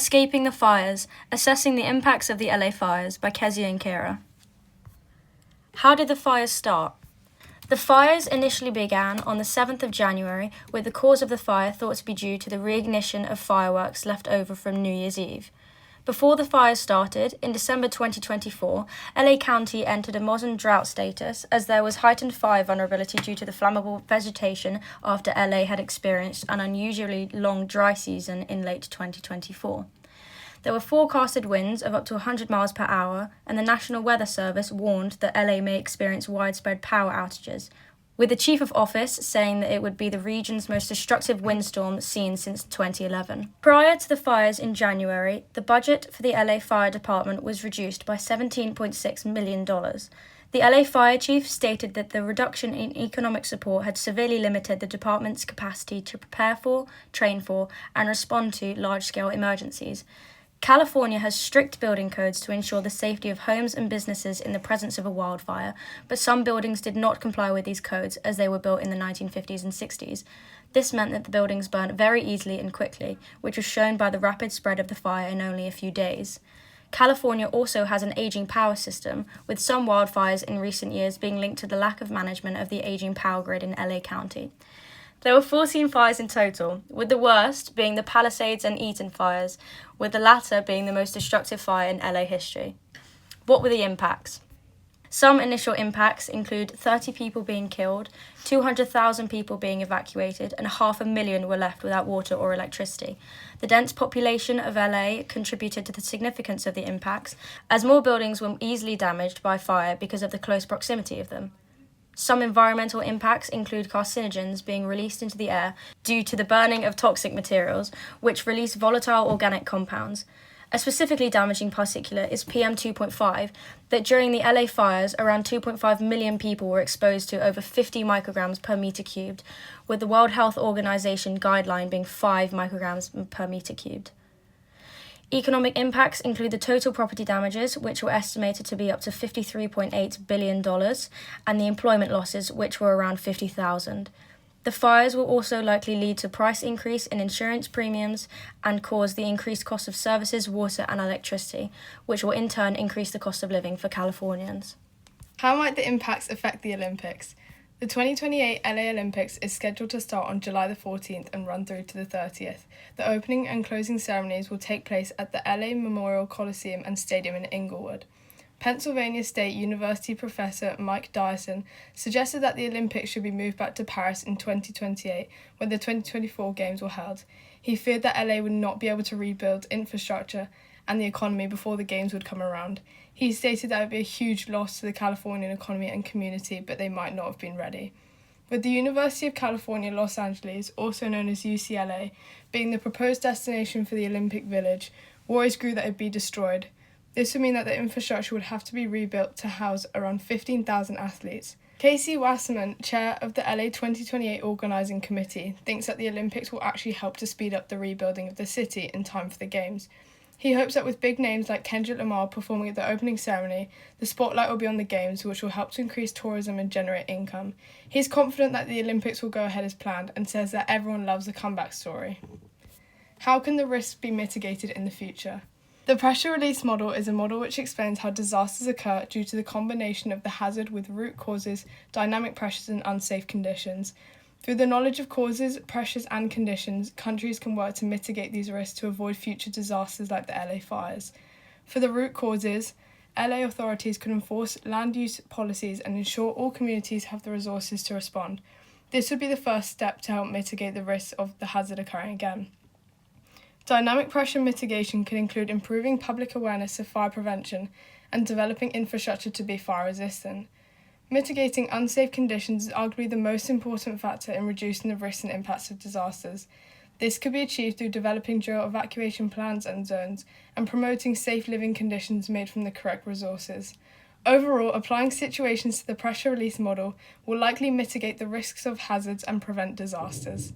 Escaping the Fires, Assessing the Impacts of the LA Fires by Kezia and Keira. How did the fires start? The fires initially began on the 7th of January, with the cause of the fire thought to be due to the reignition of fireworks left over from New Year's Eve. Before the fires started, in December 2024, LA County entered a modern drought status as there was heightened fire vulnerability due to the flammable vegetation after LA had experienced an unusually long dry season in late 2024. There were forecasted winds of up to 100 miles per hour, and the National Weather Service warned that LA may experience widespread power outages, with the Chief of Office saying that it would be the region's most destructive windstorm seen since 2011. Prior to the fires in January, the budget for the LA Fire Department was reduced by $17.6 million. The LA Fire Chief stated that the reduction in economic support had severely limited the department's capacity to prepare for, train for, and respond to large-scale emergencies. California has strict building codes to ensure the safety of homes and businesses in the presence of a wildfire, but some buildings did not comply with these codes as they were built in the 1950s and 60s. This meant that the buildings burned very easily and quickly, which was shown by the rapid spread of the fire in only a few days. California also has an aging power system, with some wildfires in recent years being linked to the lack of management of the aging power grid in LA County. There were 14 fires in total, with the worst being the Palisades and Eaton fires, with the latter being the most destructive fire in LA history. What were the impacts? Some initial impacts include 30 people being killed, 200,000 people being evacuated, and 500,000 were left without water or electricity. The dense population of LA contributed to the significance of the impacts, as more buildings were easily damaged by fire because of the close proximity of them. Some environmental impacts include carcinogens being released into the air due to the burning of toxic materials, which release volatile organic compounds. A specifically damaging particulate is PM2.5, that during the LA fires, around 2.5 million people were exposed to over 50 micrograms per meter cubed, with the World Health Organization guideline being 5 micrograms per meter cubed. Economic impacts include the total property damages, which were estimated to be up to $53.8 billion, and the employment losses, which were around 50,000. The fires will also likely lead to price increase in insurance premiums and cause the increased cost of services, water, and electricity, which will in turn increase the cost of living for Californians. How might the impacts affect the Olympics? The 2028 LA Olympics is scheduled to start on July the 14th and run through to the 30th. The opening and closing ceremonies will take place at the LA Memorial Coliseum and Stadium in Inglewood. Pennsylvania State University professor Mike Dyson suggested that the Olympics should be moved back to Paris in 2028, when the 2024 Games were held. He feared that LA would not be able to rebuild infrastructure and the economy before the Games would come around. He stated that it would be a huge loss to the Californian economy and community, but they might not have been ready. With the University of California, Los Angeles, also known as UCLA, being the proposed destination for the Olympic Village, worries grew that it would be destroyed. This would mean that the infrastructure would have to be rebuilt to house around 15,000 athletes. Casey Wasserman, chair of the LA 2028 Organising Committee, thinks that the Olympics will actually help to speed up the rebuilding of the city in time for the Games. He hopes that with big names like Kendrick Lamar performing at the opening ceremony, the spotlight will be on the Games, which will help to increase tourism and generate income. He's confident that the Olympics will go ahead as planned and says that everyone loves a comeback story. How can the risks be mitigated in the future? The pressure release model is a model which explains how disasters occur due to the combination of the hazard with root causes, dynamic pressures, and unsafe conditions. Through the knowledge of causes, pressures, and conditions, countries can work to mitigate these risks to avoid future disasters like the LA fires. For the root causes, LA authorities could enforce land use policies and ensure all communities have the resources to respond. This would be the first step to help mitigate the risk of the hazard occurring again. Dynamic pressure mitigation can include improving public awareness of fire prevention and developing infrastructure to be fire resistant. Mitigating unsafe conditions is arguably the most important factor in reducing the risks and impacts of disasters. This could be achieved through developing drill evacuation plans and zones and promoting safe living conditions made from the correct resources. Overall, applying situations to the pressure release model will likely mitigate the risks of hazards and prevent disasters.